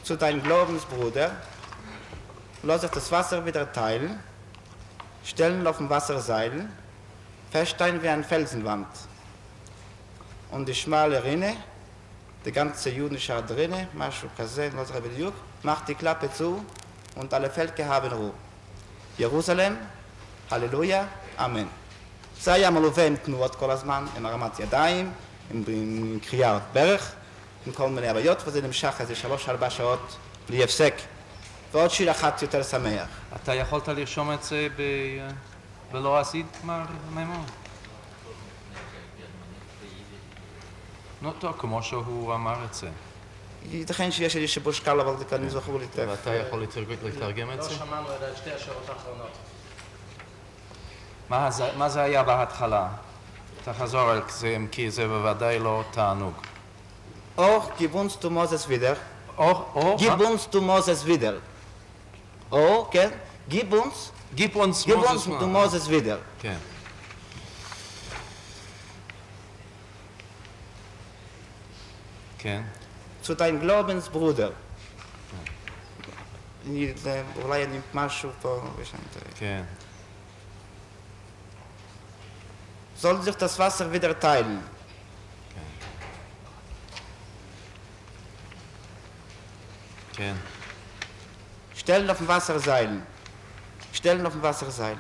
zu deinem Glaubensbruder, lass dich das Wasser wieder teilen, stellen auf dem Wasserseil, feststehen wie ein Felsenwand. Und die schmale Rinne, die ganze Judenschar drinne, משהו כזה, לא זוכר בדיוק, macht die Klappe zu und alle Völker haben Ruhe. ירושלם, הללויה, אמן. זה היה מלווה עם תנועות כל הזמן, עם הרמת ידיים, עם קריאה ברך, עם כל מיני הבעיות, וזה נמשך איזה 3-4 שעות בלי הפסק. ועוד שיר אחת יותר שמח. אתה יכולת לרשום את זה בלא עשית, מר מימון? נו טוב, כמו שהוא אמר את זה. ייתכן שיש איזה שיבוש קל, אבל זה כאן זכור לי טוב. ואתה יכול לתרגם את זה? לא שמענו את 2 השורות האחרונות. מה זה היה בהתחלה? תחזור על זה, כי זה בוודאי לא תענוג. Och gebunst du Moses wieder. או, Gib du Moses wieder. או, כן? Gib uns du Moses wieder. כן. כן. zu deinem Glaubensbruder. אולי אני משהו פה ושם. כן. soll sich das Wasser wieder teilen. כן. Stellen auf dem Wasserseil. Stellen auf dem Wasserseil.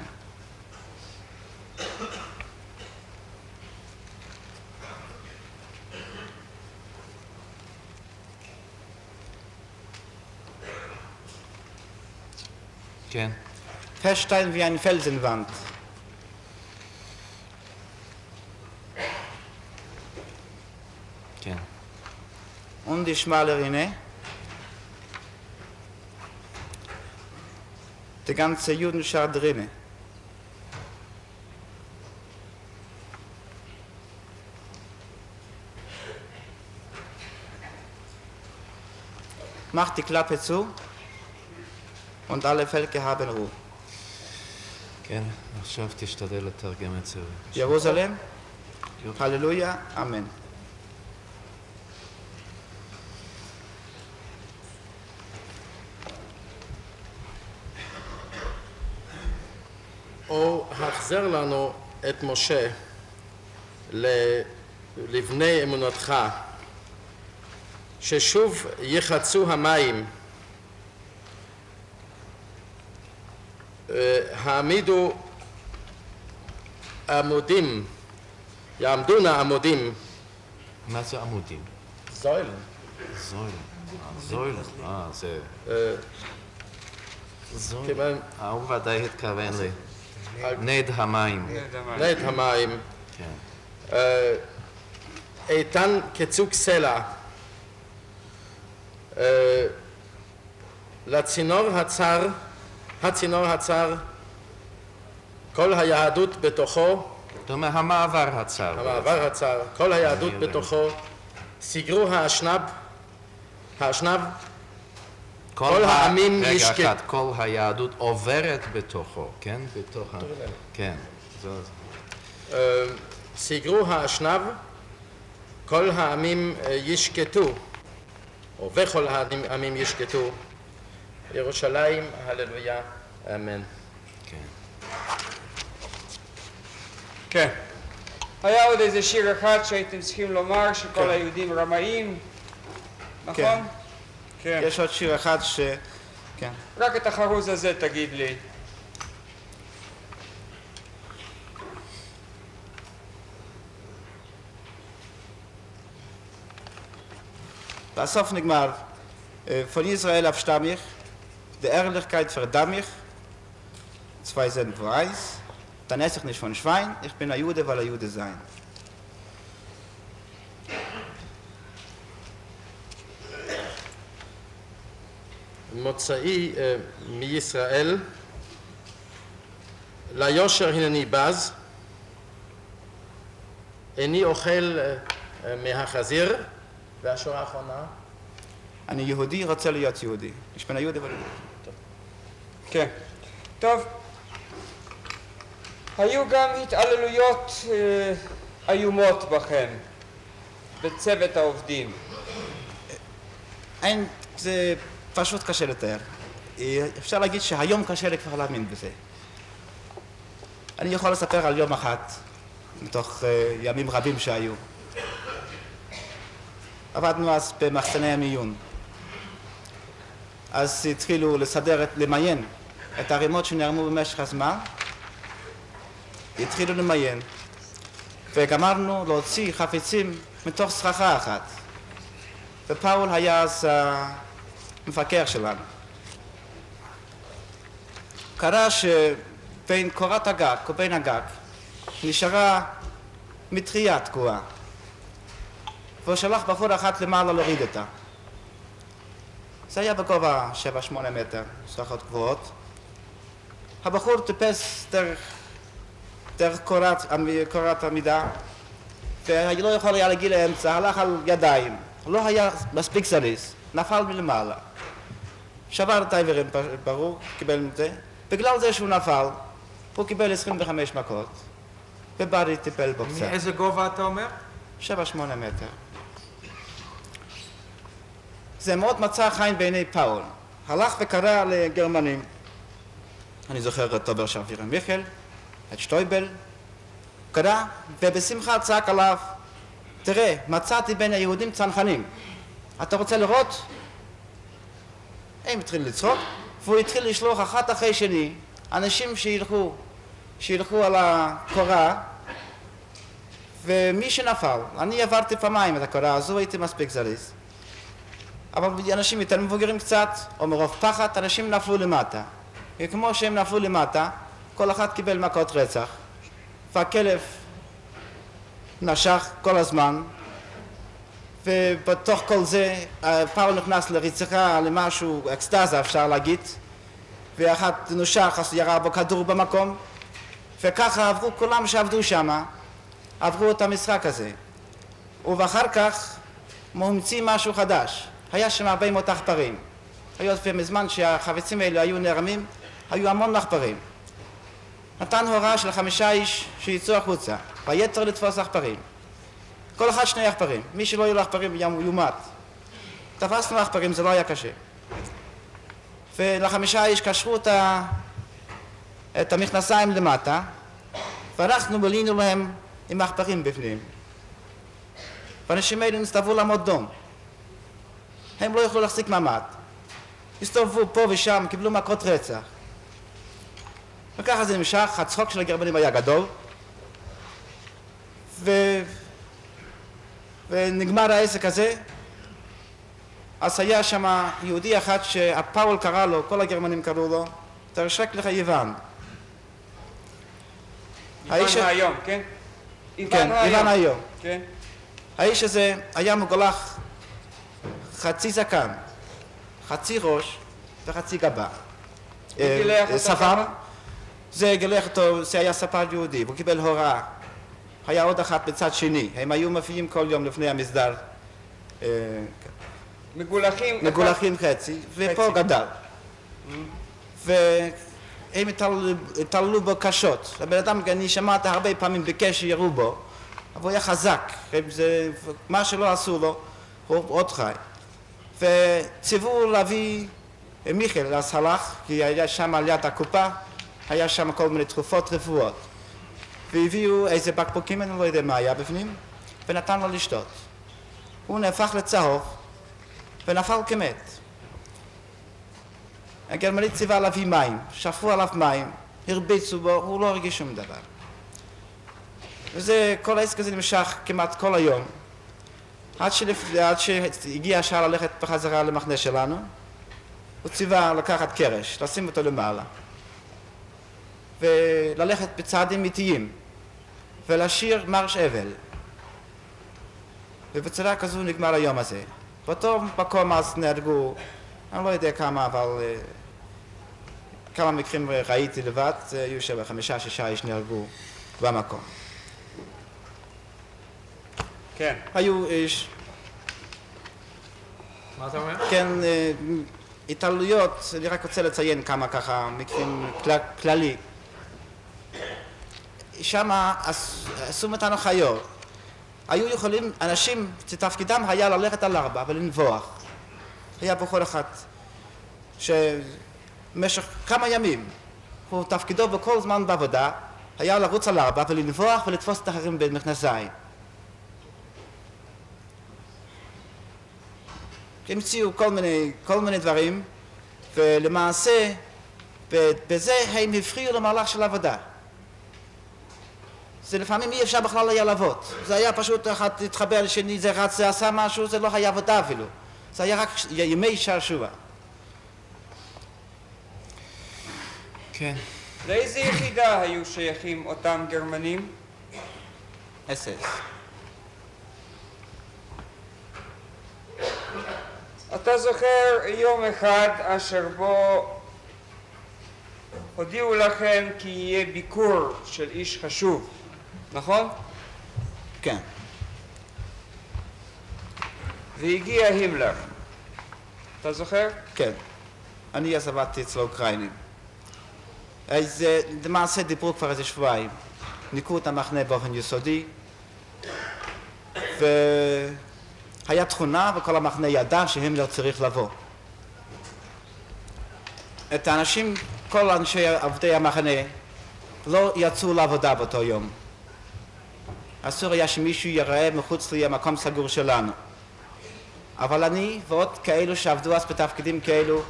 כן. Feststellen wie eine Felsenwand. כן. Und die schmale Rinne. Die ganze Judenschar drinne. Macht die Klappe zu und alle Völker haben Ruhe. כן, עכשיו תשתדל לתרגם את זה. ירושלם, הללויה, אמן. או החזר לנו את משה לבני אמונתך, ששוב יחצו המים, העמידו עמודים, יעמדונה עמודים. מה זה עמודים? זויל. זויל, זה... זויל. הוא ודאי התכוון נד המים. נד המים. כן. איתן כצוק סלע. לצינור הצר, כל היהדות בתוכו. זאת אומרת, המעבר הצר. המעבר הצר, כל היהדות בתוכו. סגרו האשנב, כל העמים ישקט. רגע אחד, כל היהדות עוברת בתוכו, כן? בתוך ה... כן. סגרו האשנב, כל העמים ישקטו, או וכל העמים ישקטו. ירושלים, הללויה, אמן. כן. כן. היה עוד איזה שיר אחד שהייתם צריכים לומר שכל היהודים רמאים, נכון? כן. כן. יש עוד שיר אחד ש... כן. רק את החרוז הזה תגיד לי. בסוף נגמר, von Israel abstammig, die Ehrlichkeit verdamm ich, 2 sind weiß, dann esse ich nicht von Schwein, ich bin ein Jude, weil ein Jude sein. מוצאי מישראל, ליושר הנני בז, איני אוכל מהחזיר, והשורה האחרונה. אני יהודי, רוצה להיות יהודי. ich bin ein Jude, weil כן. טוב. היו גם התעללויות איומות בכם, בצוות העובדים. אין, זה פשוט קשה לתאר. אפשר להגיד שהיום קשה לי כבר להאמין בזה. אני יכול לספר על יום אחת, מתוך ימים רבים שהיו. עבדנו אז במחסני המיון. אז התחילו למיין את הערימות שנערמו במשך הזמן. התחילו למיין. וגמרנו להוציא חפצים מתוך סככה אחת. ופאול היה אז המפקח שלנו. קרה שבין קורת הגג ובין הגג נשארה מטריה תקועה. והוא שלח בחור אחת למעלה להוריד אותה. זה היה בגובה 7-8 מטר, סככות גבוהות. הבחור טיפס דרך קורת עמידה, ולא יכול היה להגיע לאמצע, הלך על ידיים. לא היה מספיק זריז, נפל מלמעלה. שבר את האיברים, ברור, קיבל את זה. בגלל זה שהוא נפל, הוא קיבל 25 מכות, וברי טיפל בו קצת. מאיזה גובה אתה אומר? 7-8 מטר. זה מאוד מצא חיים בעיני פאול. הלך וקרא לגרמנים. אני זוכר את טובר שרפיר מיכל, את שטויבל. קרא, ובשמחה צעק עליו, תראה, מצאתי בין היהודים צנחנים. אתה רוצה לראות? הם התחילו לצחוק, והוא התחיל לשלוח אחת אחרי שני, אנשים שילכו על הקורה, ומי שנפל, אני עברתי פעמיים את הקורה הזו, הייתי מספיק זריז. אבל אנשים יותר מבוגרים קצת, או מרוב פחד, אנשים נפלו למטה. וכמו שהם נפלו למטה, כל אחד קיבל מכות רצח, והכלב נשך כל הזמן, ובתוך כל זה פאול נכנס לרציחה, למשהו, אקסטזה אפשר להגיד, ואחד נושך, אז ירה בו כדור במקום, וככה עברו כולם שעבדו שם, עברו את המשחק הזה. ואחר כך הוא המציא משהו חדש. היה שם 400 עכברים. היות ומזמן שהחפצים האלה היו נערמים, היו המון עכברים. נתן הוראה של 5 איש שיצאו החוצה, והיתר לתפוס עכברים. כל אחד 2 עכברים. מי שלא יהיו לו עכברים יומת. תפסנו עכברים, זה לא היה קשה. ול5 איש קשרו את המכנסיים למטה, ואנחנו מלינו להם עם עכברים בפנים. ואנשים האלה נסתובבו לעמוד דום. הם לא יכלו להחזיק מעמד. הסתובבו פה ושם, קיבלו מכות רצח. וככה זה נמשך, הצחוק של הגרמנים היה גדול. ונגמר העסק הזה. אז היה שם יהודי אחד שהפאול קרא לו, כל הגרמנים קראו לו, תרשק לך יוון. יוון היום, כן? כן, יוון היום. כן. האיש הזה היה מגולח חצי זקן, חצי ראש וחצי גבה. ספר, זה גילח אותו, זה היה ספר יהודי, והוא קיבל הוראה. היה עוד אחת בצד שני, הם היו מופיעים כל יום לפני המסדר. מגולחים חצי, ופה גדל. והם התעללו בו קשות. הבן אדם, אני שמעת הרבה פעמים ביקש שיראו בו, אבל הוא היה חזק, מה שלא עשו לו, הוא עוד חי. וציוו להביא מיכל, אז הלך, כי היה שם על יד הקופה, היה שם כל מיני תרופות רפואיות. והביאו איזה בקבוקים, אני לא יודע מה היה בפנים, ונתן לו לשתות. הוא נהפך לצהוב, ונפל כמת. הגרמנית ציווה להביא מים, שפכו עליו מים, הרביצו בו, הוא לא הרגיש שום דבר. וזה, כל העסק הזה נמשך כמעט כל היום, עד שהגיע השעה ללכת בחזרה למחנה שלנו, הוא ציווה לקחת קרש, לשים אותו למעלה. וללכת בצעדים איטיים ולשיר מרש אבל. ובצורה כזו נגמר היום הזה. באותו מקום אז נהרגו, אני לא יודע כמה, אבל כמה מקרים ראיתי לבד, היו שם 5-6 איש נהרגו במקום. כן. היו איש, מה אתה אומר? כן, התעללויות, אני רק רוצה לציין כמה ככה מקרים כללי. שם עשו מתנו חיות. היו יכולים, אנשים שתפקידם היה ללכת על 4 ולנבוח. היה בכל אחד שבמשך כמה ימים הוא תפקידו בכל זמן בעבודה היה לרוץ על 4 ולנבוח ולתפוס את האחרים במכנסיים. המציאו כל מיני דברים, ולמעשה בזה הם הפריעו למהלך של עבודה. זה לפעמים אי אפשר בכלל היה לעבוד. זה היה פשוט אחד להתחבר לשני, זה רץ, זה עשה משהו, זה לא היה עבודה אפילו. זה היה רק ימי שעשוע. כן. לאיזה יחידה היו שייכים אותם גרמנים? אס-אס. אתה זוכר יום אחד אשר בו הודיעו לכם כי יהיה ביקור של איש חשוב, נכון? כן. והגיע הימלר. אתה זוכר? כן. אני אז עבדתי אצל האוקראינים. אז למעשה דיברו כבר איזה שבועיים. ניקו את המחנה באופן יסודי, והיה תכונה וכל המחנה ידע שהימלר צריך לבוא. את האנשים, כל אנשי עובדי המחנה לא יצאו לעבודה באותו יום. אסור היה שמישהו יראה מחוץ למקום סגור שלנו. אבל אני ועוד כאלו שעבדו אז בתפקידים כאלו,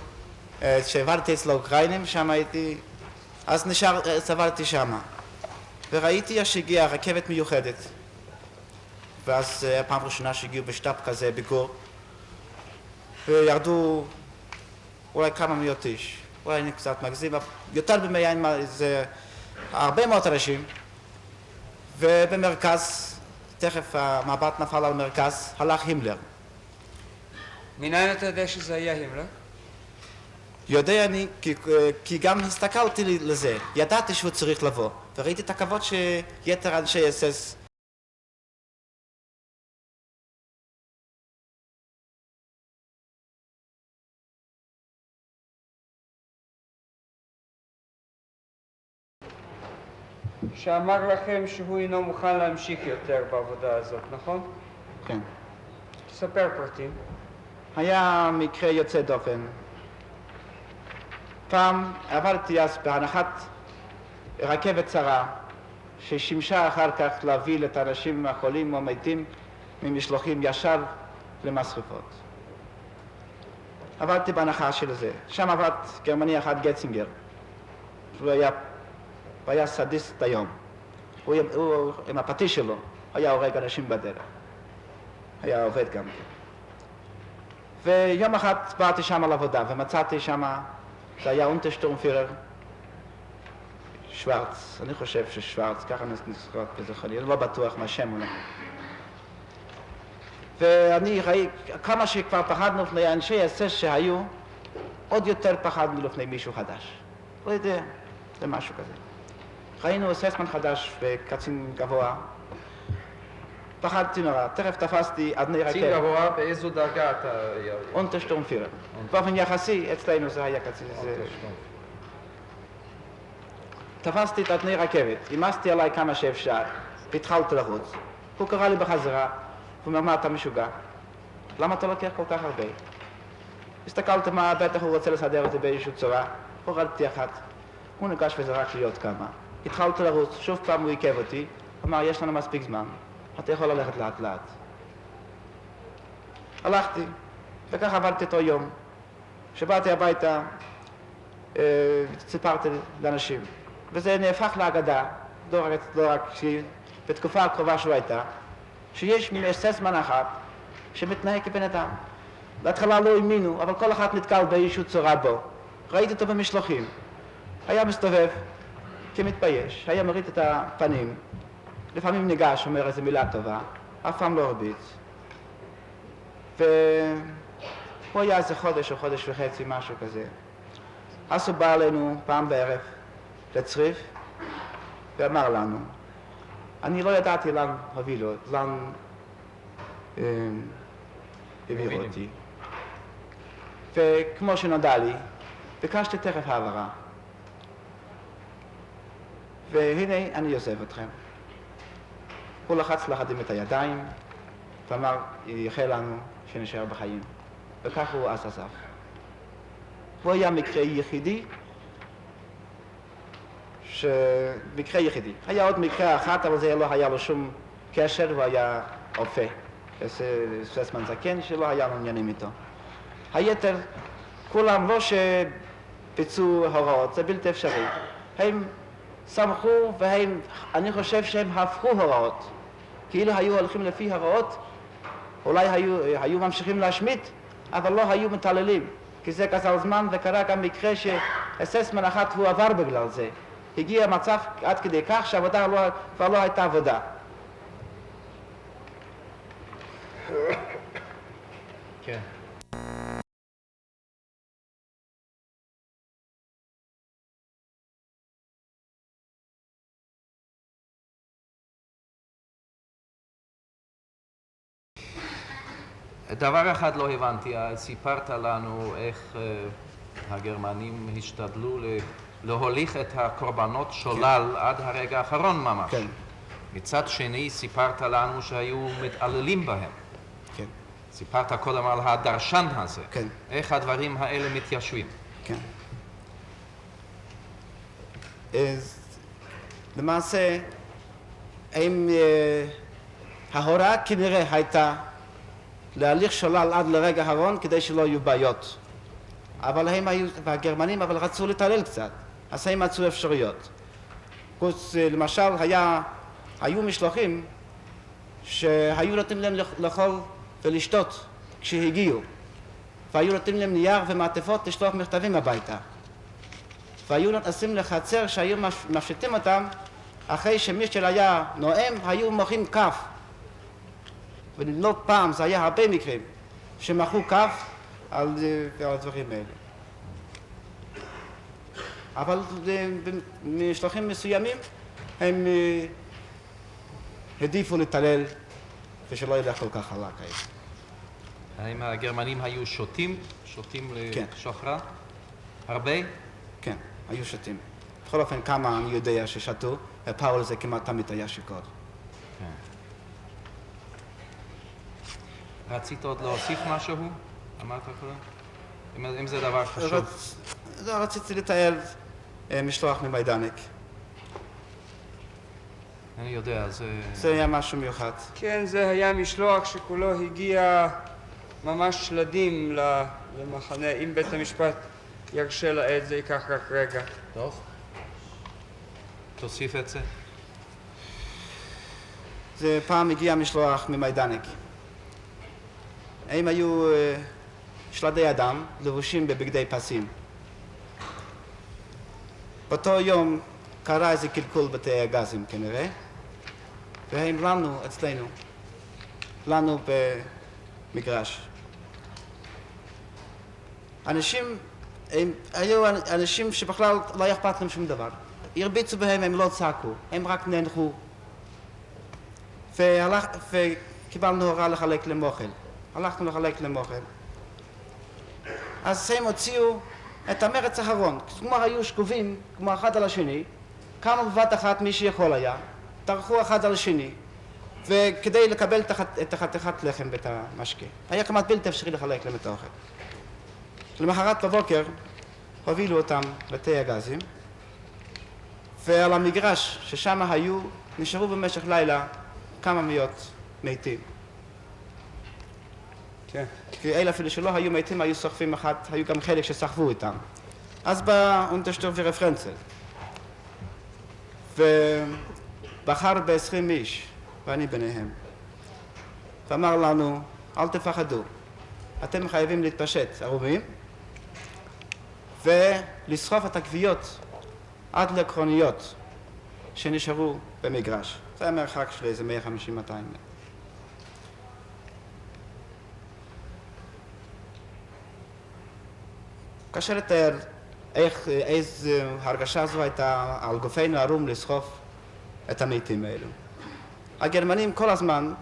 שעבדתי אצל האוקראינים, שם הייתי, אז עבדתי שם. וראיתי שהגיעה רכבת מיוחדת. ואז הפעם הראשונה שהגיעו בשטאפ כזה ביקור. וירדו אולי כמה מאות איש. אולי אני קצת מגזים, יותר ב100, זה הרבה מאוד אנשים. ובמרכז, תכף המבט נפל על מרכז, הלך הימלר. מניין אתה יודע שזה היה הימלר? יודע אני, כי גם הסתכלתי לזה, ידעתי שהוא צריך לבוא, וראיתי את הכבוד שיתר אנשי אס-אס שאמר לכם שהוא אינו מוכן להמשיך יותר בעבודה הזאת, נכון? כן. תספר פרטים. היה מקרה יוצא דופן. פעם עברתי אז בהנחת רכבת צרה ששימשה אחר כך להביא את האנשים החולים או מתים ממשלוחים ישר למסחפות. עבדתי בהנחה של זה. שם עבד גרמני אחד גצינגר. הוא היה סדיסט היום. הוא עם הפטיש שלו היה הורג אנשים בדרך. היה עובד גם. ויום אחד באתי שם על עבודה ומצאתי שם, זה היה אונטרשטורמפירר שוורץ, אני חושב ששוורץ, ככה נזכרת בזה חלילה, אני לא בטוח מה השם הוא. ואני ראיתי, כמה שכבר פחדנו לפני אנשי אס-אס שהיו, עוד יותר פחדנו לפני מישהו חדש. לא יודע, זה משהו כזה. ראינו אס-אסמן חדש בקצין גבוה, פחדתי נורא, תכף תפסתי אדני רכבת. קצין גבוה, באיזו דרגה אתה... אונטרשטורמפירר. באופן יחסי, אצלנו זה היה קצין. תפסתי את אדני רכבת, אימסתי עליי כמה שאפשר, והתחלתי לרוץ. הוא קרא לי בחזרה, הוא אומר, מה אתה משוגע? למה אתה לוקח כל כך הרבה? הסתכלתי מה, בטח הוא רוצה לסדר אותי באיזושהי צורה, הורדתי אחת. הוא ניגש וזרק לי עוד כמה. התחלתי לרוץ, שוב פעם הוא עיכב אותי, אמר, יש לנו מספיק זמן. אתה יכול ללכת לאט לאט. הלכתי, וכך עבדתי אותו יום. כשבאתי הביתה, סיפרתי לאנשים. וזה נהפך לאגדה, לא רק בתקופה הקרובה שלו הייתה, שיש מין אס-אסמן אחת שמתנהג כבן אדם. בהתחלה לא האמינו, אבל כל אחד נתקל באיזושהי צורה בו. ראיתי אותו במשלוחים. היה מסתובב, כמתבייש, היה מריט את הפנים, לפעמים ניגש, אומר איזו מילה טובה, אף פעם לא הרביץ. והוא היה איזה חודש או חודש וחצי, משהו כזה. אז הוא בא אלינו פעם בערב לצריף ואמר לנו, אני לא ידעתי לאן הובילו, לאן העבירו אותי. וכמו שנודע לי, ביקשתי תכף העברה. והנה אני עוזב אתכם. הוא לחץ לאחדים את הידיים ואמר, יחל לנו שנשאר בחיים. וכך הוא אז עזב. הוא היה מקרה יחידי, מקרה יחידי. היה עוד מקרה אחת, אבל זה לא היה לו שום קשר, הוא היה אופה. ססמן זקן שלא היה לו עניינים איתו. היתר, כולם לא שביצעו הוראות, זה בלתי אפשרי. הם שמחו והם, אני חושב שהם הפכו הוראות. כאילו היו הולכים לפי הוראות, אולי היו ממשיכים להשמיט, אבל לא היו מתעללים. כי זה גזל זמן, וקרה גם מקרה שססמן אחת הוא עבר בגלל זה. הגיע מצב עד כדי כך שהעבודה כבר לא הייתה עבודה. כן. דבר אחד לא הבנתי, סיפרת לנו איך הגרמנים השתדלו להוליך את הקורבנות שולל עד הרגע האחרון ממש. כן. מצד שני סיפרת לנו שהיו מתעללים בהם. כן. סיפרת קודם על הדרשן הזה. כן. איך הדברים האלה מתיישבים? כן. למעשה, ההוראה כנראה הייתה להליך שולל עד לרגע האחרון כדי שלא יהיו בעיות. אבל הם היו, והגרמנים אבל רצו להתעלל קצת, אז הם מצאו אפשרויות. למשל, היו משלוחים שהיו נותנים להם לאכול ולשתות כשהגיעו, והיו נותנים להם נייר ומעטפות לשלוח מכתבים הביתה. והיו נותנים לחצר שהיו מפשיטים אותם, אחרי שמישהו היה נואם, היו מוחאים כף. ולא פעם, זה היה הרבה מקרים, שמחאו כף על הדברים האלה. אבל במשלוחים מסוימים הם העדיפו להתעלל ושלא ילך כל כך חלק. האם הגרמנים היו שותים לשוחרה? הרבה? כן, היו שותים. בכל אופן כמה אני יודע ששתו, ופאול זה כמעט תמיד היה שיכור. רצית עוד להוסיף משהו? אמרת קודם? אם זה דבר חשוב. רציתי לתאר משלוח ממיידנק. אני יודע, זה היה משהו מיוחד. כן, זה היה משלוח שכולו הגיע ממש שלדים למחנה. אם בית המשפט ירשה לה את זה, ייקח רק רגע. טוב. תוסיף את זה. זה פעם הגיע משלוח ממיידנק. הם היו שלדי אדם לבושים בבגדי פסים. באותו יום קרה איזה קלקול בתאי הגזים כנראה, והם לנו אצלנו, לנו במגרש. היו אנשים שבכלל לא היה אכפת להם שום דבר. הרביצו בהם, הם לא צעקו, הם רק נאנחו. וקיבלנו הוראה לחלק להם אוכל. הלכנו לחלק להם אוכל. אז הם הוציאו את המרץ האחרון. כלומר היו שקובים, כמו אחד על השני, כמה בבת אחת מי שיכול היה, טרחו אחד על השני, וכדי לקבל את החתיכת לחם ואת המשקה. היה כמעט בלתי אפשרי לחלק להם את האוכל. למחרת בבוקר הובילו אותם לתאי הגזים, ועל המגרש ששם היו, נשארו במשך לילה כמה מאות מתים. כן. כי אלה אפילו שלא היו מתים, היו סוחפים אחת, היו גם חלק שסחבו איתם. אז בא אונטרשטורפר פרנצל, ובחר ב-20 איש, ואני ביניהם, ואמר לנו, אל תפחדו, אתם חייבים להתפשט, ערומים, ולסחוף את הכוויות עד לעקרוניות, שנשארו במגרש. זה היה מרחק של איזה 150-200 מטר. קשה לתאר איזו הרגשה זו הייתה על גופנו ערום לסחוף את המתים האלו. הגרמנים כל הזמן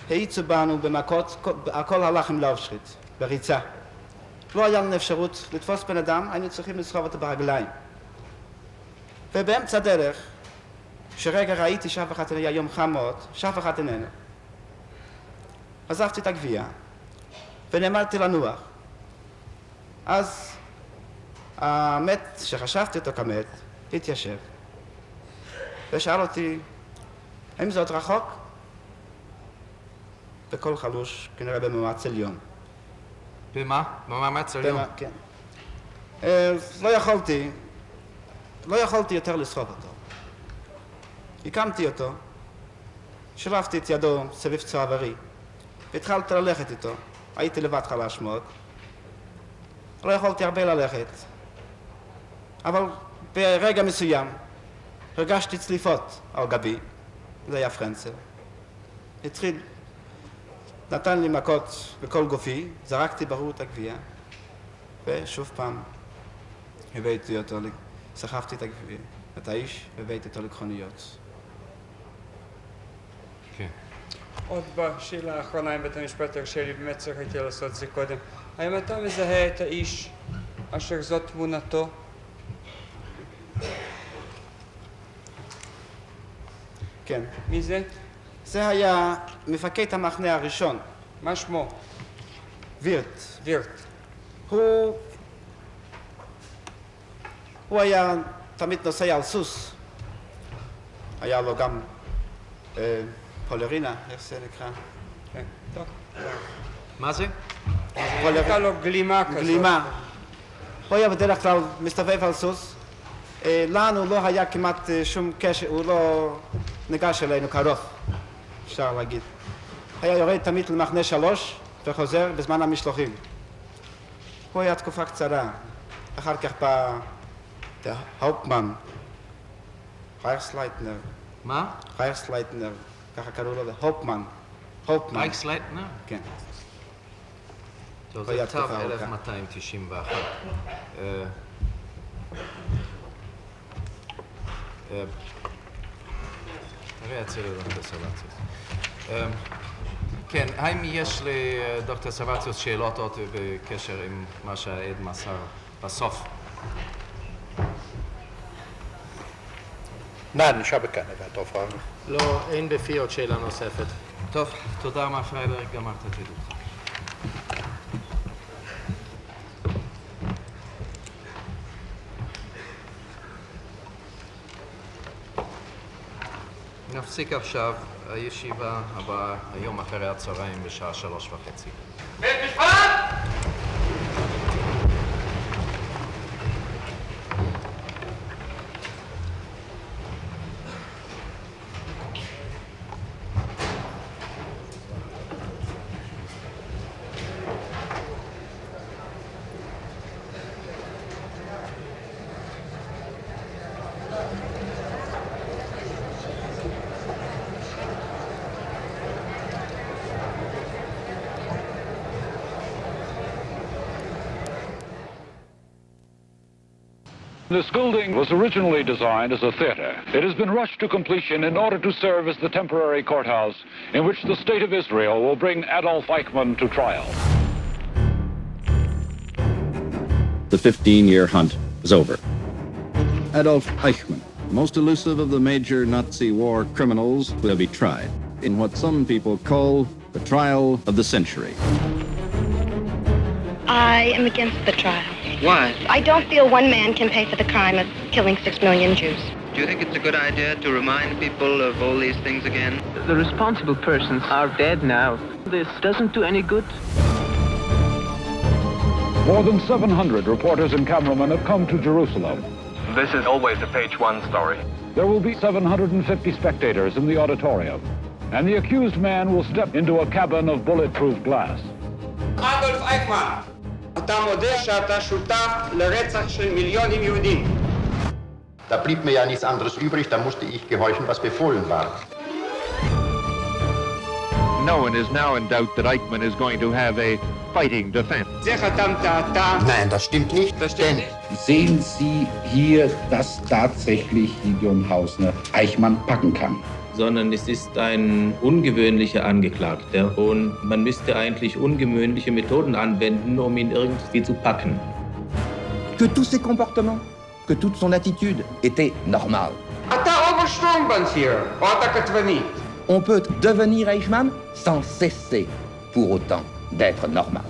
האיצו בנו במכות, הכל הלך עם לאושוויץ, בריצה. לא היה לנו אפשרות לתפוס בן אדם, היינו צריכים לסחוב אותו ברגליים. ובאמצע הדרך, שרגע ראיתי שאף אחד היה יום חם מאוד, שאף אחד איננו. עזבתי את הגבייה ונעמדתי לנוח. אז המת שחשבתי אותו כמת התיישב ושאל אותי, האם זה עוד רחוק? בקול חלוש, כנראה במאמץ עליון. במה? במאמץ עליון? כן. לא יכולתי יותר לסחוב אותו. הקמתי אותו, שלפתי את ידו סביב צווארי, והתחלתי ללכת איתו. הייתי לבד חלש מאוד. לא יכולתי הרבה ללכת, אבל ברגע מסוים הרגשתי צליפות על גבי, זה היה פרנצל. התחיל, נתן לי מכות בכל גופי, זרקתי ברור את הגבייה, ושוב פעם הבאתי אותו, סחבתי את האיש, והבאתי אותו לקחוניות. כן. עוד בשאלה האחרונה עם בית המשפט הרשה לי, באמת צריך הייתי לעשות זה קודם. האם אתה מזהה את האיש אשר זאת תמונתו? כן. מי זה? זה היה מפקד המחנה הראשון. מה שמו? וירט. וירט. הוא היה תמיד נוסע על סוס. היה לו גם פולרינה, איך זה נקרא? כן, טוב. מה זה? הייתה לו גלימה כזאת. גלימה. הוא היה בדרך כלל מסתובב על סוס. לנו לא היה כמעט שום קשר, הוא לא ניגש אלינו קרוב, אפשר להגיד. היה יורד תמיד למחנה 3 וחוזר בזמן המשלוחים. הוא היה תקופה קצרה. אחר כך בא האופמן, רייכסלייטנר. מה? רייכסלייטנר, ככה קראו לו, האופמן. רייכסלייטנר? כן. זה תו 1291. הרי אצל דוקטור סרבציוס. כן, האם יש לדוקטור סרבציוס שאלות עוד בקשר עם מה שהעד מסר בסוף? Nein, ich habe keine weiteren Fragen. לא, אין בפי עוד שאלה נוספת. טוב, תודה מר פרייברג, גמרת את עדותך. נפסיק עכשיו, הישיבה הבאה היום אחרי הצהריים בשעה 3:30. בית משפט! This building was originally designed as a theater. It has been rushed to completion in order to serve as the temporary courthouse in which the State of Israel will bring Adolf Eichmann to trial. The 15-year hunt was over. Adolf Eichmann, most elusive of the major Nazi war criminals, will be tried in what some people call the trial of the century. I am against the trial. Why? I don't feel one man can pay for the crime of killing 6 million Jews. Do you think it's a good idea to remind people of all these things again? The responsible persons are dead now. This doesn't do any good. More than 700 reporters and cameramen have come to Jerusalem. This is always a page one story. There will be 750 spectators in the auditorium, and the accused man will step into a cabin of bulletproof glass. אדולף אייכמן, אתה מודה שאתה שותף לרצח של מיליונים יהודים. Da blieb mir ja nichts anderes übrig, da musste ich gehorchen, was befohlen war. No one is now in doubt that Eichmann is going to have a fighting defense. Nein, das stimmt nicht. Denn sehen Sie hier, dass tatsächlich Gideon Hausner Eichmann packen kann? Sondern es ist ein ungewöhnlicher Angeklagter und man müsste eigentlich ungewöhnliche Methoden anwenden, um ihn irgendwie zu packen. Que tous ses comportements, que toute son attitude était normale. On peut devenir Eichmann sans cesser pour autant d'être normal.